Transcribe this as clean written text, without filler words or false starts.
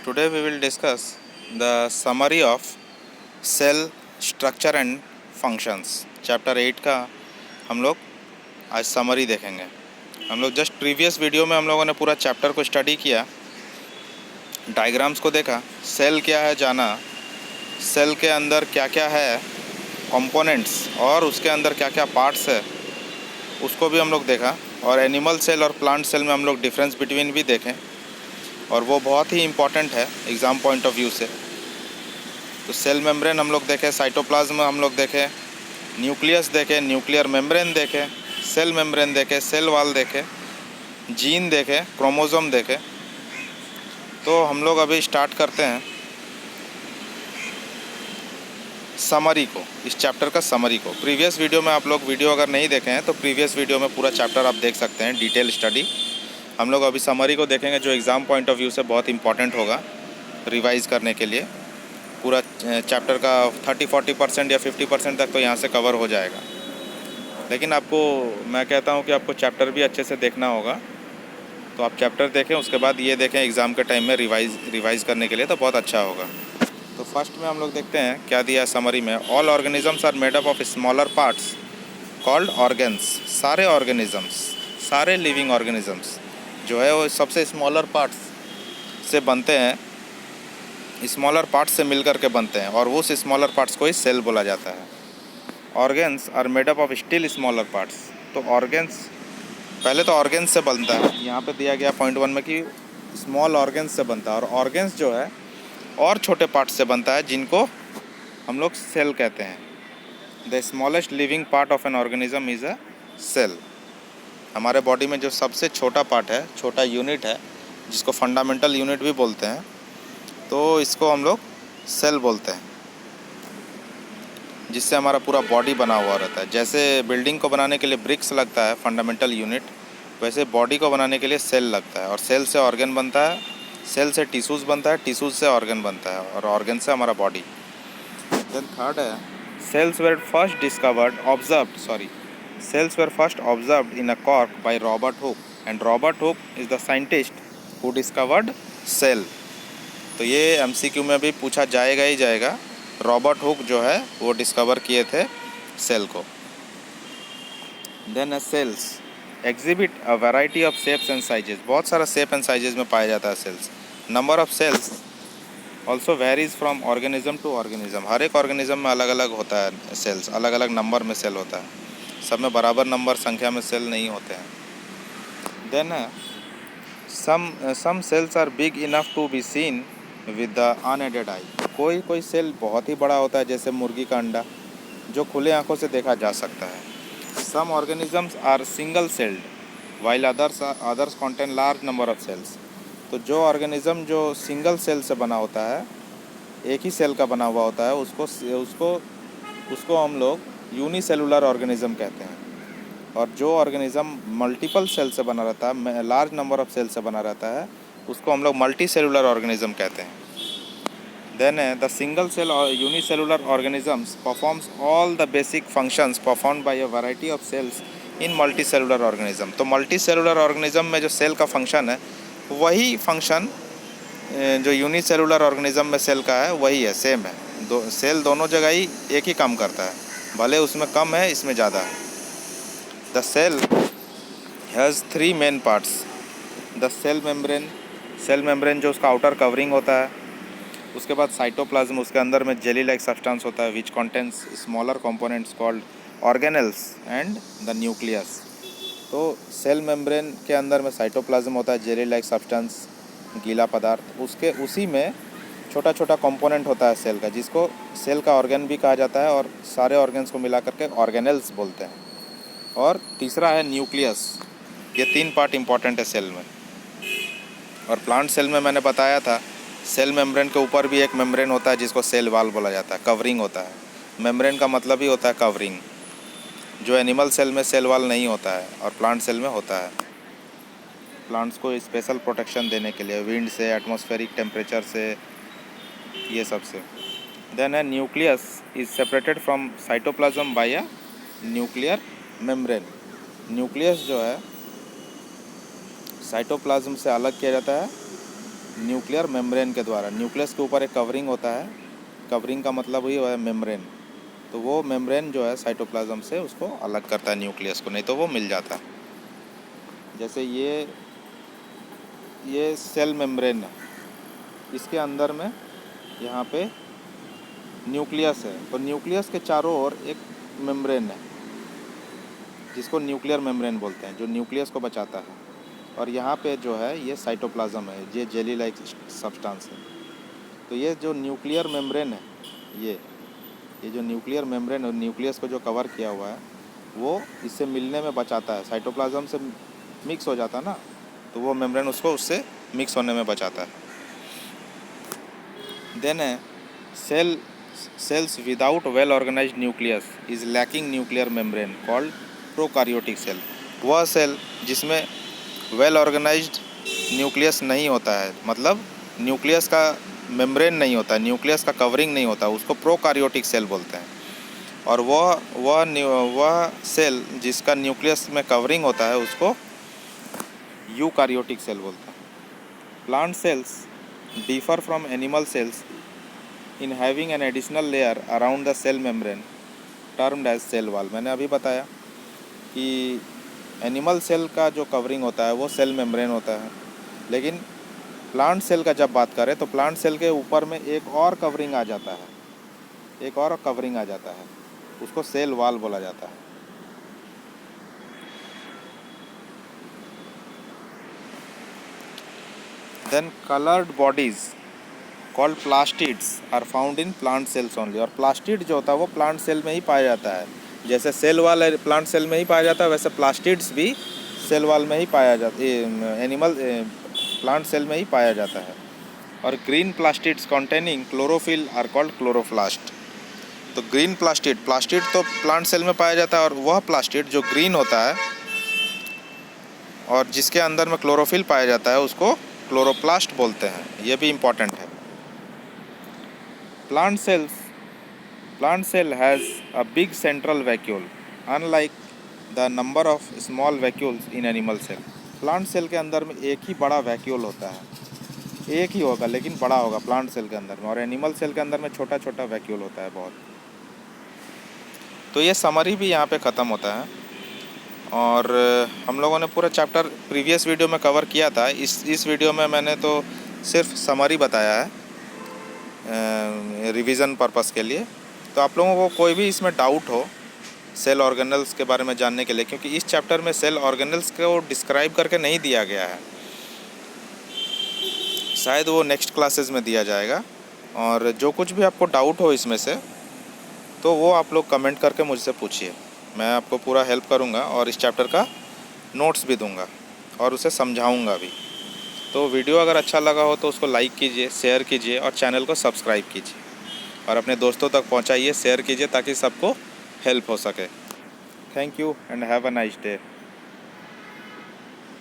Today we will discuss the summary of cell structure and functions. Chapter 8 का हम लोग आज समरी देखेंगे। हम लोग जस्ट प्रीवियस वीडियो में हम लोगों ने पूरा चैप्टर को स्टडी किया, डायग्राम्स को देखा, सेल क्या है जाना, सेल के अंदर क्या क्या है कंपोनेंट्स और उसके अंदर क्या क्या पार्ट्स है उसको भी हम लोग देखा, और एनिमल सेल और प्लांट सेल में हम लोग डिफरेंस बिटवीन भी देखें, और वो बहुत ही इम्पॉर्टेंट है एग्ज़ाम पॉइंट ऑफ व्यू से। तो सेल मेम्ब्रेन हम लोग देखें, साइटोप्लाज्म हम लोग देखें, न्यूक्लियस देखें, न्यूक्लियर मेम्ब्रेन देखें, सेल मेम्ब्रेन देखें, सेल वॉल देखें, जीन देखें, क्रोमोसोम देखें। तो हम लोग अभी स्टार्ट करते हैं समरी को, इस चैप्टर का समरी को। प्रीवियस वीडियो में आप लोग वीडियो अगर नहीं देखे हैं तो प्रीवियस वीडियो में पूरा चैप्टर आप देख सकते हैं, डिटेल स्टडी। हम लोग अभी समरी को देखेंगे जो एग्ज़ाम पॉइंट ऑफ व्यू से बहुत इंपॉर्टेंट होगा रिवाइज़ करने के लिए। पूरा चैप्टर का 30-40% या 50% तक तो यहाँ से कवर हो जाएगा, लेकिन आपको मैं कहता हूँ कि आपको चैप्टर भी अच्छे से देखना होगा। तो आप चैप्टर देखें, उसके बाद ये देखें एग्ज़ाम के टाइम में रिवाइज़ करने के लिए, तो बहुत अच्छा होगा। तो फर्स्ट में हम लोग देखते हैं क्या दिया है समरी में। All organisms are made up of smaller parts called organs. सारे ऑर्गेनिजम्स, सारे लिविंग ऑर्गेनिजम्स जो है वो सबसे स्मॉलर पार्ट्स से बनते हैं, स्मॉलर पार्ट्स से मिलकर के बनते हैं, और उस स्मॉलर पार्ट्स को ही सेल बोला जाता है। Organs are made up of still smaller parts. तो ऑर्गन्स पहले तो ऑर्गन्स से बनता है, यहाँ पे दिया गया पॉइंट 1 में कि स्मॉल ऑर्गन्स से बनता है, और ऑर्गन्स जो है और छोटे पार्ट्स से बनता है जिनको हम लोग सेल कहते हैं। The smallest living part of an organism is a cell. हमारे बॉडी में जो सबसे छोटा पार्ट है, छोटा यूनिट है, जिसको फंडामेंटल यूनिट भी बोलते हैं, तो इसको हम लोग सेल बोलते हैं, जिससे हमारा पूरा बॉडी बना हुआ रहता है। जैसे बिल्डिंग को बनाने के लिए ब्रिक्स लगता है, फंडामेंटल यूनिट, वैसे बॉडी को बनाने के लिए सेल लगता है, और सेल से ऑर्गन बनता है, सेल से टिश्यूज़ बनता है, टिश्यूज़ से ऑर्गन बनता है, और ऑर्गन से हमारा बॉडी। देन थर्ड है cells were first observed in a cork by Robert Hooke, and Robert Hooke is the scientist who discovered cell। तो ये MCQ में भी पूछा जाएगा ही जाएगा। रॉबर्ट हुक जो है वो डिस्कवर किए थे सेल को। Then cells exhibit a variety of shapes and sizes. बहुत सारा शेप एंड साइजेस में पाया जाता है cells. Number of cells also varies from organism to organism. हर एक ऑर्गेनिज्म में अलग अलग होता है सेल्स, अलग अलग नंबर में सेल होता है, सब में बराबर नंबर संख्या में सेल नहीं होते हैं। Then some cells are big enough to be seen with the unaided eye. कोई कोई सेल बहुत ही बड़ा होता है, जैसे मुर्गी का अंडा, जो खुले आंखों से देखा जा सकता है। Some organisms are single celled while others contain large number of cells. तो जो ऑर्गेनिज़म जो सिंगल सेल से बना होता है, एक ही सेल का बना हुआ होता है, उसको हम लोग यूनिसेलुलर ऑर्गेनिज़म कहते हैं। और जो ऑर्गेनिज़म मल्टीपल सेल से बना रहता है, लार्ज नंबर ऑफ सेल से बना रहता है, उसको हम लोग मल्टी सेलुलर ऑर्गेनिज़म कहते हैं। देन द सिंगल सेल और unicellular organisms performs all the basic functions performed by a variety of cells in multicellular organism. तो मल्टी सेलुलर ऑर्गेनिज्म में जो सेल का फंक्शन है, वही फंक्शन जो यूनिसेलुलर ऑर्गेनिज्म में सेल का है वही है, सेम है। सेल दोनों जगह ही एक ही काम करता है, भले उसमें कम है, इसमें ज़्यादा है। The cell has 3 main parts. The cell membrane जो उसका आउटर कवरिंग होता है, उसके बाद साइटोप्लाज्म, उसके अंदर में जेली लाइक सब्सटेंस होता है which contains smaller components called organelles and the nucleus. तो सेल मेम्ब्रेन के अंदर में साइटोप्लाज्म होता है, जेली लाइक सब्सटेंस, गीला पदार्थ, उसी में छोटा छोटा कंपोनेंट होता है सेल का, जिसको सेल का ऑर्गन भी कहा जाता है, और सारे ऑर्गन्स को मिला करके ऑर्गेनेल्स बोलते हैं। और तीसरा है न्यूक्लियस। ये 3 पार्ट इंपॉर्टेंट है सेल में। और प्लांट सेल में मैंने बताया था, सेल मेम्ब्रेन के ऊपर भी एक मेम्ब्रेन होता है जिसको सेल वॉल बोला जाता है, कवरिंग होता है। मेम्ब्रेन का मतलब ही होता है कवरिंग, जो एनिमल सेल में सेल वॉल नहीं होता है और प्लांट सेल में होता है। प्लांट्स को स्पेशल प्रोटेक्शन देने के लिए, विंड से, एटमॉस्फेरिक टेम्परेचर से, ये सब से। देन है nucleus is separated from cytoplasm by a nuclear membrane. Nucleus जो है साइटोप्लाज्म से अलग किया जाता है न्यूक्लियर मेम्ब्रेन के द्वारा। न्यूक्लियस के ऊपर एक कवरिंग होता है, कवरिंग का मतलब ही है मेम्ब्रेन। तो वो मेम्ब्रेन जो है साइटोप्लाज्म से उसको अलग करता है न्यूक्लियस को, नहीं तो वो मिल जाता है। जैसे ये सेल मेम्ब्रेन है, इसके अंदर में यहाँ पे न्यूक्लियस है, तो न्यूक्लियस के चारों ओर एक मेम्ब्रेन है जिसको न्यूक्लियर मेम्ब्रेन बोलते हैं, जो न्यूक्लियस को बचाता है। और यहाँ पे जो है ये साइटोप्लाज्म है, ये जेली लाइक सब्सटेंस है। तो ये जो न्यूक्लियर मेम्ब्रेन है, ये जो न्यूक्लियर मेम्ब्रेन और न्यूक्लियस को जो कवर किया हुआ है वो इससे मिलने में बचाता है। साइटोप्लाज्म से मिक्स हो जाता है ना, तो वो मेम्ब्रेन उसको उससे मिक्स होने में बचाता है। देन है cells without well organized nucleus is lacking nuclear membrane called prokaryotic cell. वह सेल जिसमें वेल ऑर्गेनाइज्ड न्यूक्लियस नहीं होता है, मतलब न्यूक्लियस का मेम्ब्रेन नहीं होता, न्यूक्लियस का कवरिंग नहीं होता, उसको प्रोकार्योटिक सेल बोलते हैं। और वह सेल जिसका न्यूक्लियस में कवरिंग होता है उसको यूकार्योटिक सेल बोलते हैं। Plant cells differ from animal cells in having an additional layer around the cell membrane termed as cell wall. मैंने अभी बताया कि एनिमल सेल का जो कवरिंग होता है वो सेल मेम्ब्रेन होता है, लेकिन प्लांट सेल का जब बात करें तो प्लांट सेल के ऊपर में एक और कवरिंग आ जाता है, एक और कवरिंग आ जाता है, उसको सेल वॉल बोला जाता है। Then coloured bodies called plastids are found in plant cells only. और प्लास्टिड जो होता है वो प्लांट सेल में ही पाया जाता है। जैसे सेल वॉल प्लांट सेल में ही पाया जाता है, वैसे प्लास्टिड्स भी सेल वॉल में ही पाया जाता है, एनिमल प्लांट सेल में ही पाया जाता है। और green plastids containing chlorophyll are called chloroplast. तो ग्रीन प्लास्टिड तो प्लांट सेल में पाया जाता है, और वह प्लास्टिड जो ग्रीन होता है और जिसके अंदर में क्लोरोफिल पाया जाता है उसको क्लोरोप्लास्ट बोलते हैं। ये भी इम्पॉर्टेंट है। Plant cell has a big central vacuole, unlike the number of small vacuoles in animal cell. Plant cell के अंदर में एक ही बड़ा वैक्यूल होता है, एक ही होगा लेकिन बड़ा होगा प्लांट सेल के अंदर में, और एनिमल सेल के अंदर में छोटा छोटा वैक्यूल होता है बहुत। तो ये समरी भी यहाँ पे ख़त्म होता है। और हम लोगों ने पूरा चैप्टर प्रीवियस वीडियो में कवर किया था। इस वीडियो में मैंने तो सिर्फ समरी बताया है रिवीजन पर्पस के लिए। तो आप लोगों को कोई भी इसमें डाउट हो सेल ऑर्गेनल्स के बारे में जानने के लिए, क्योंकि इस चैप्टर में सेल ऑर्गेनल्स को डिस्क्राइब करके नहीं दिया गया है, शायद वो नेक्स्ट क्लासेस में दिया जाएगा। और जो कुछ भी आपको डाउट हो इसमें से, तो वो आप लोग कमेंट करके मुझसे पूछिए, मैं आपको पूरा हेल्प करूँगा और इस चैप्टर का नोट्स भी दूँगा और उसे समझाऊँगा भी। तो वीडियो अगर अच्छा लगा हो तो उसको लाइक कीजिए, शेयर कीजिए और चैनल को सब्सक्राइब कीजिए और अपने दोस्तों तक पहुंचाइए, शेयर कीजिए ताकि सबको हेल्प हो सके। Thank you and have a nice day.